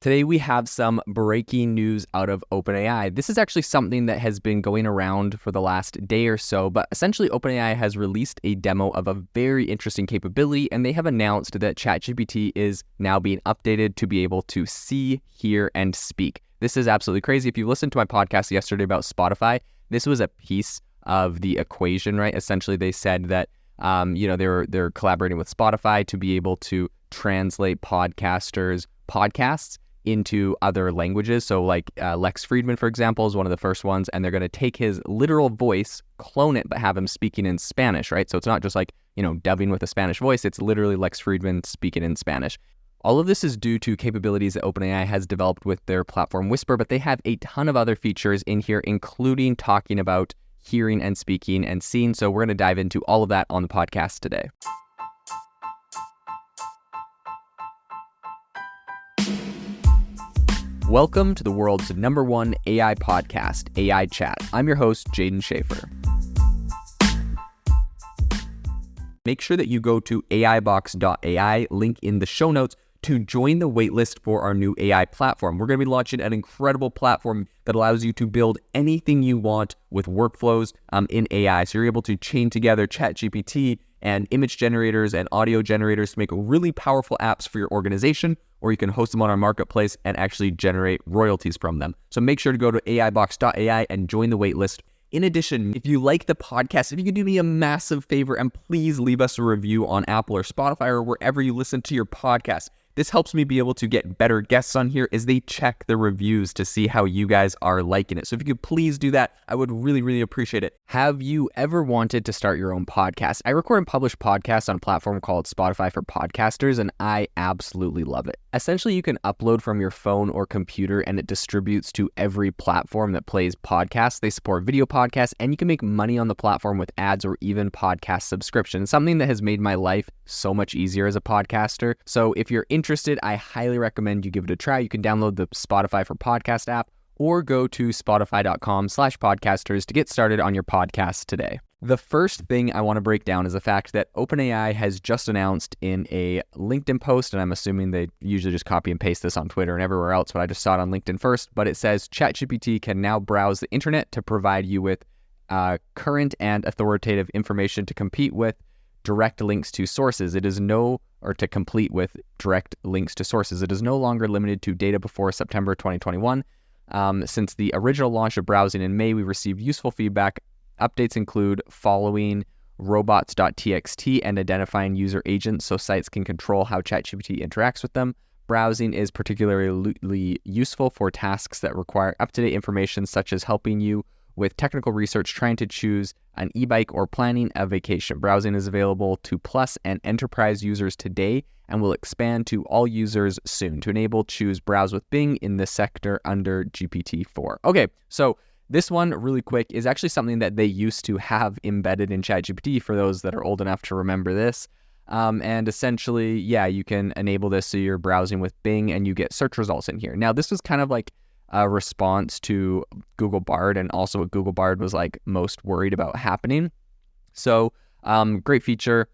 Today we have some breaking news out of OpenAI. This is actually something that has been going around for the last day or so, but essentially OpenAI has released a demo of a very interesting capability, and they have announced that ChatGPT is now being updated to be able to see, hear, and speak. This is absolutely crazy. If you listened to my podcast yesterday about Spotify, this was a piece of the equation, right? Essentially, they said that they're collaborating with Spotify to be able to translate podcasts into other languages. So like Lex Friedman, for example, is one of the first ones, and they're going to take his literal voice, clone it, but have him speaking in Spanish, right? So it's not just like, dubbing with a Spanish voice. It's literally Lex Friedman speaking in Spanish. All of this is due to capabilities that OpenAI has developed with their platform Whisper, but they have a ton of other features in here, including talking about hearing and speaking and seeing. So we're going to dive into all of that on the podcast today. Welcome to the world's #1 AI podcast, AI Chat. I'm your host, Jaden Schaefer. Make sure that you go to aibox.ai, link in the show notes, to join the waitlist for our new AI platform. We're going to be launching an incredible platform that allows you to build anything you want with workflows in AI. So you're able to chain together ChatGPT and image generators and audio generators to make really powerful apps for your organization, or you can host them on our marketplace and actually generate royalties from them. So make sure to go to aibox.ai and join the waitlist. In addition, if you like the podcast, if you could do me a massive favor and please leave us a review on Apple or Spotify or wherever you listen to your podcast. This helps me be able to get better guests on here as they check the reviews to see how you guys are liking it. So if you could please do that, I would really, really appreciate it. Have you ever wanted to start your own podcast? I record and publish podcasts on a platform called Spotify for Podcasters, and I absolutely love it. Essentially, you can upload from your phone or computer, and it distributes to every platform that plays podcasts. They support video podcasts, and you can make money on the platform with ads or even podcast subscriptions, something that has made my life so much easier as a podcaster. So if you're interested, I highly recommend you give it a try. You can download the Spotify for Podcast app or go to spotify.com/podcasters to get started on your podcast today. The first thing I want to break down is the fact that OpenAI has just announced in a LinkedIn post, and I'm assuming they usually just copy and paste this on Twitter and everywhere else, but I just saw it on LinkedIn first, but it says ChatGPT can now browse the internet to provide you with current and authoritative information to compete with direct links to sources. To complete with direct links to sources. It is no longer limited to data before September 2021. Since the original launch of browsing in May, we received useful feedback. Updates include following robots.txt and identifying user agents so sites can control how ChatGPT interacts with them. Browsing is particularly useful for tasks that require up-to-date information, such as helping you with technical research, trying to choose an e-bike, or planning a vacation. Browsing is available to Plus and Enterprise users today and will expand to all users soon. To enable, choose Browse with Bing in the sector under GPT-4. Okay, so this one, really quick, is actually something that they used to have embedded in ChatGPT for those that are old enough to remember this. And essentially, you can enable this so you're browsing with Bing and you get search results in here. Now, this was kind of like a response to Google Bard, and also what Google Bard was like most worried about happening. So great feature.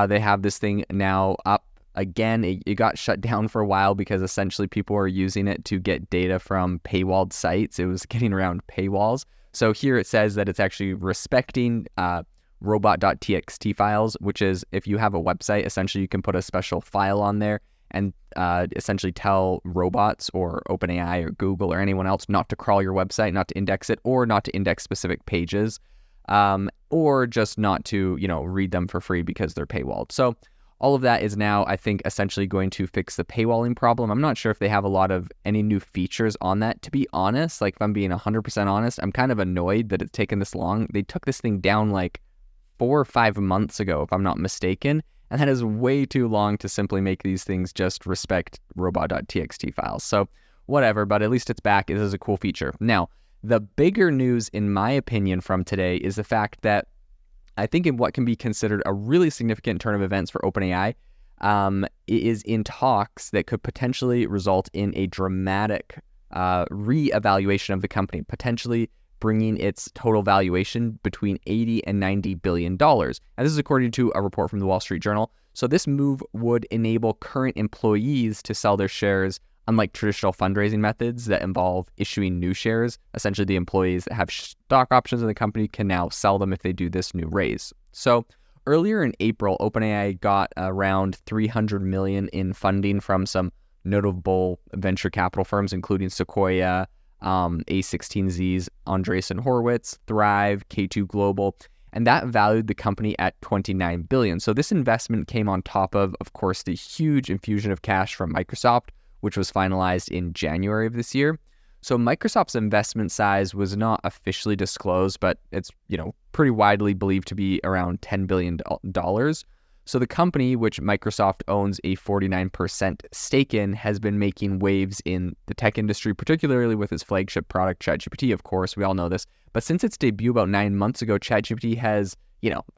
They have this thing now up again. It got shut down for a while because essentially people were using it to get data from paywalled sites. It was getting around paywalls. So here it says that it's actually respecting robot.txt files, which is if you have a website, essentially you can put a special file on there and essentially tell robots or OpenAI or Google or anyone else not to crawl your website, not to index it, or not to index specific pages, or just not to, read them for free because they're paywalled. So all of that is now, I think, essentially going to fix the paywalling problem. I'm not sure if they have a lot of any new features on that. To be honest, like if I'm being 100% honest, I'm kind of annoyed that it's taken this long. They took this thing down like 4 or 5 months ago, if I'm not mistaken. And that is way too long to simply make these things just respect robot.txt files. So whatever, but at least it's back. It is a cool feature. Now, the bigger news, in my opinion, from today is the fact that I think in what can be considered a really significant turn of events for OpenAI, it is in talks that could potentially result in a dramatic re-evaluation of the company, potentially bringing its total valuation between $80 and $90 billion. And this is according to a report from the Wall Street Journal. So this move would enable current employees to sell their shares unlike traditional fundraising methods that involve issuing new shares, essentially the employees that have stock options in the company can now sell them if they do this new raise. So earlier in April, OpenAI got around $300 million in funding from some notable venture capital firms, including Sequoia, A16Z's Andreessen Horowitz, Thrive, K2 Global, and that valued the company at $29 billion. So this investment came on top of course, the huge infusion of cash from Microsoft, which was finalized in January of this year. So Microsoft's investment size was not officially disclosed, but it's, pretty widely believed to be around $10 billion. So the company, which Microsoft owns a 49% stake in, has been making waves in the tech industry, particularly with its flagship product, ChatGPT, of course. We all know this. But since its debut about 9 months ago, ChatGPT has,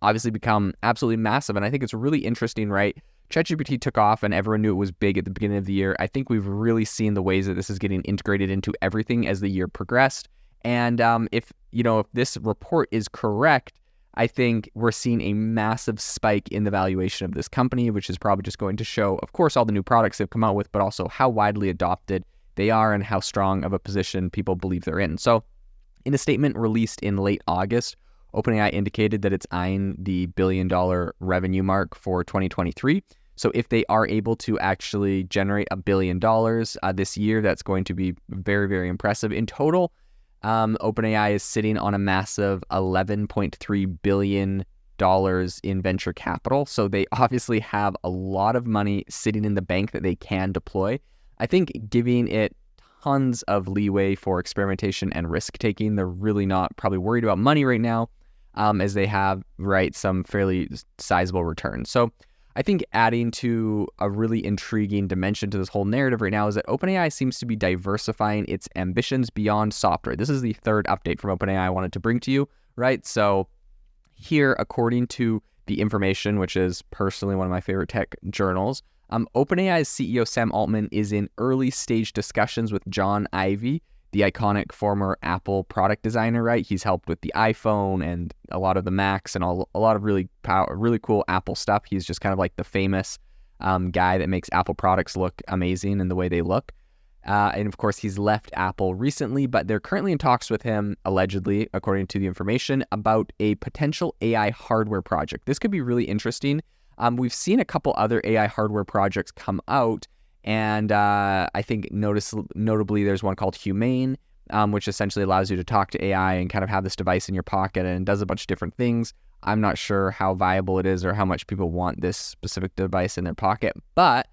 obviously become absolutely massive. And I think it's really interesting, right? ChatGPT took off and everyone knew it was big at the beginning of the year. I think we've really seen the ways that this is getting integrated into everything as the year progressed. And if this report is correct, I think we're seeing a massive spike in the valuation of this company, which is probably just going to show, of course, all the new products they've come out with, but also how widely adopted they are and how strong of a position people believe they're in. So in a statement released in late August, OpenAI indicated that it's eyeing the billion-dollar revenue mark for 2023. So if they are able to actually generate $1 billion this year, that's going to be very, very impressive. In total, OpenAI is sitting on a massive $11.3 billion in venture capital. So they obviously have a lot of money sitting in the bank that they can deploy. I think giving it tons of leeway for experimentation and risk taking. They're really not probably worried about money right now, as they have, some fairly sizable returns. So I think adding to a really intriguing dimension to this whole narrative right now is that OpenAI seems to be diversifying its ambitions beyond software. This is the third update from OpenAI I wanted to bring to you, right? So here, according to The Information, which is personally one of my favorite tech journals, OpenAI's CEO Sam Altman is in early stage discussions with John Ivey, the iconic former Apple product designer, right? He's helped with the iPhone and a lot of the Macs and a lot of really cool Apple stuff. He's just kind of like the famous guy that makes Apple products look amazing in the way they look. And of course, he's left Apple recently, but they're currently in talks with him, allegedly, according to The Information, about a potential AI hardware project. This could be really interesting. We've seen a couple other AI hardware projects come out, and I think notably there's one called Humane, which essentially allows you to talk to AI and kind of have this device in your pocket and does a bunch of different things. I'm not sure how viable it is or how much people want this specific device in their pocket, but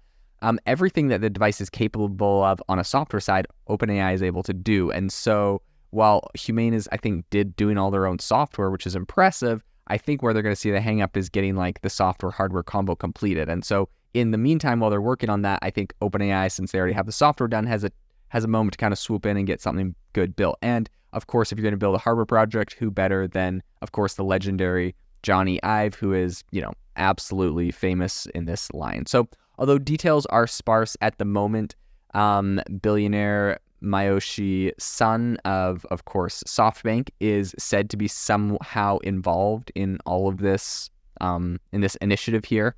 everything that the device is capable of on a software side, OpenAI is able to do. And so while Humane is, I think, doing all their own software, which is impressive, I think where they're going to see the hang up is getting like the software hardware combo completed. And so in the meantime, while they're working on that, I think OpenAI, since they already have the software done, has a moment to kind of swoop in and get something good built. And of course, if you're going to build a hardware project, who better than, of course, the legendary Jony Ive, who is, absolutely famous in this line. So although details are sparse at the moment, billionaire Masayoshi Son of course, SoftBank, is said to be somehow involved in all of this, in this initiative here.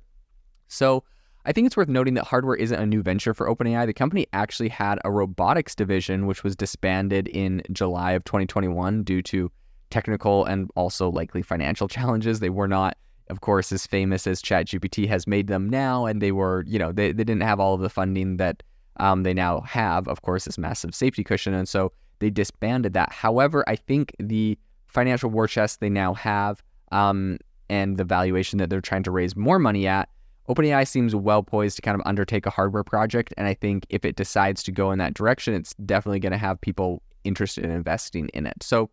So I think it's worth noting that hardware isn't a new venture for OpenAI. The company actually had a robotics division, which was disbanded in July of 2021 due to technical and also likely financial challenges. They were not, of course, as famous as ChatGPT has made them now, and they were, they didn't have all of the funding that they now have, of course, this massive safety cushion, and so they disbanded that. However, I think the financial war chest they now have, and the valuation that they're trying to raise more money at, OpenAI seems well poised to kind of undertake a hardware project, and I think if it decides to go in that direction, it's definitely going to have people interested in investing in it. So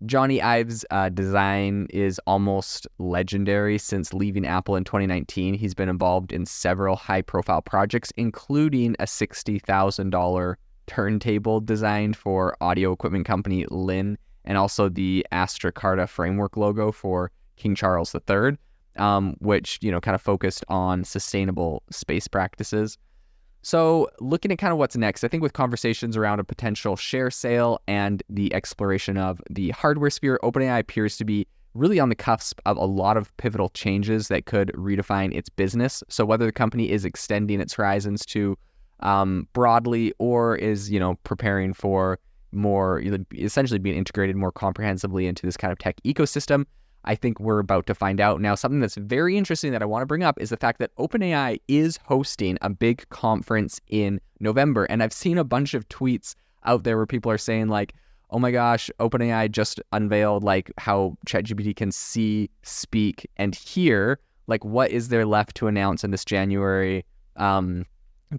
Jony Ive's design is almost legendary. Since leaving Apple in 2019, he's been involved in several high-profile projects, including a $60,000 turntable designed for audio equipment company Lin, and also the Astra Carta framework logo for King Charles III. Which, kind of focused on sustainable space practices. So looking at kind of what's next, I think with conversations around a potential share sale and the exploration of the hardware sphere, OpenAI appears to be really on the cusp of a lot of pivotal changes that could redefine its business. So whether the company is extending its horizons to broadly, or is, preparing for more, essentially being integrated more comprehensively into this kind of tech ecosystem. I think we're about to find out. Now, something that's very interesting that I want to bring up is the fact that OpenAI is hosting a big conference in November. And I've seen a bunch of tweets out there where people are saying like, oh my gosh, OpenAI just unveiled like how ChatGPT can see, speak, and hear. Like, what is there left to announce in this January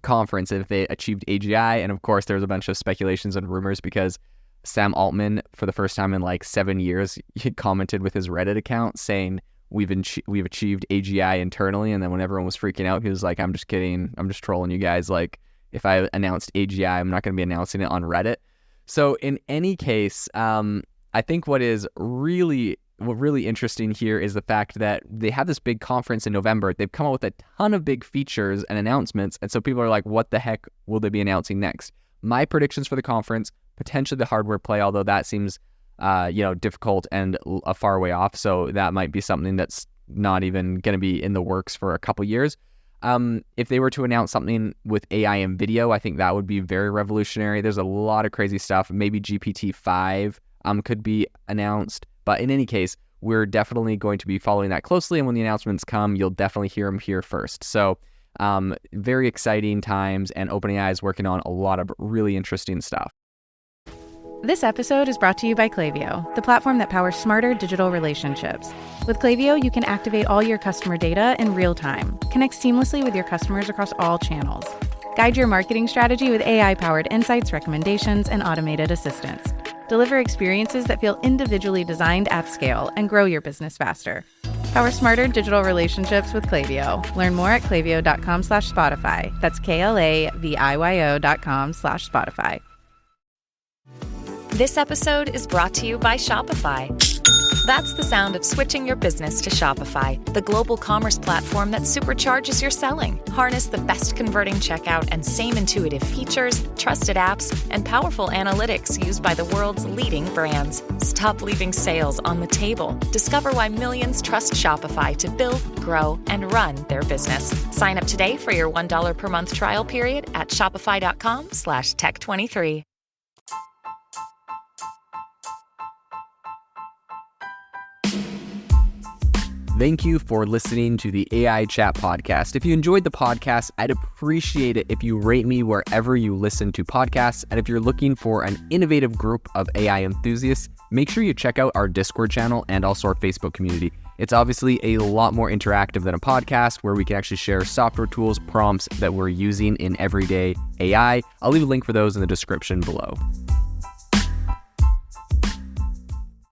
conference if they achieved AGI? And of course, there's a bunch of speculations and rumors because Sam Altman, for the first time in like 7 years, he commented with his Reddit account saying we've achieved AGI internally. And then when everyone was freaking out, he was like, I'm just kidding. I'm just trolling you guys. Like, if I announced AGI, I'm not going to be announcing it on Reddit. So in any case, I think what really interesting here is the fact that they have this big conference in November. They've come out with a ton of big features and announcements. And so people are like, what the heck will they be announcing next? My predictions for the conference, potentially the hardware play, although that seems, difficult and a far way off. So that might be something that's not even going to be in the works for a couple years. If they were to announce something with AI and video, I think that would be very revolutionary. There's a lot of crazy stuff. Maybe GPT-5 could be announced. But in any case, we're definitely going to be following that closely. And when the announcements come, you'll definitely hear them here first. So very exciting times, and OpenAI is working on a lot of really interesting stuff. This episode is brought to you by Klaviyo, the platform that powers smarter digital relationships. With Klaviyo, you can activate all your customer data in real time, connect seamlessly with your customers across all channels, guide your marketing strategy with AI-powered insights, recommendations, and automated assistance, deliver experiences that feel individually designed at scale, and grow your business faster. Power smarter digital relationships with Klaviyo. Learn more at klaviyo.com/Spotify. That's KLAVIYO.com/Spotify. This episode is brought to you by Shopify. That's the sound of switching your business to Shopify, the global commerce platform that supercharges your selling. Harness the best converting checkout and same intuitive features, trusted apps, and powerful analytics used by the world's leading brands. Stop leaving sales on the table. Discover why millions trust Shopify to build, grow, and run their business. Sign up today for your $1 per month trial period at shopify.com/tech23. Thank you for listening to the AI Chat Podcast. If you enjoyed the podcast, I'd appreciate it if you rate me wherever you listen to podcasts. And if you're looking for an innovative group of AI enthusiasts, make sure you check out our Discord channel and also our Facebook community. It's obviously a lot more interactive than a podcast, where we can actually share software tools, prompts that we're using in everyday AI. I'll leave a link for those in the description below.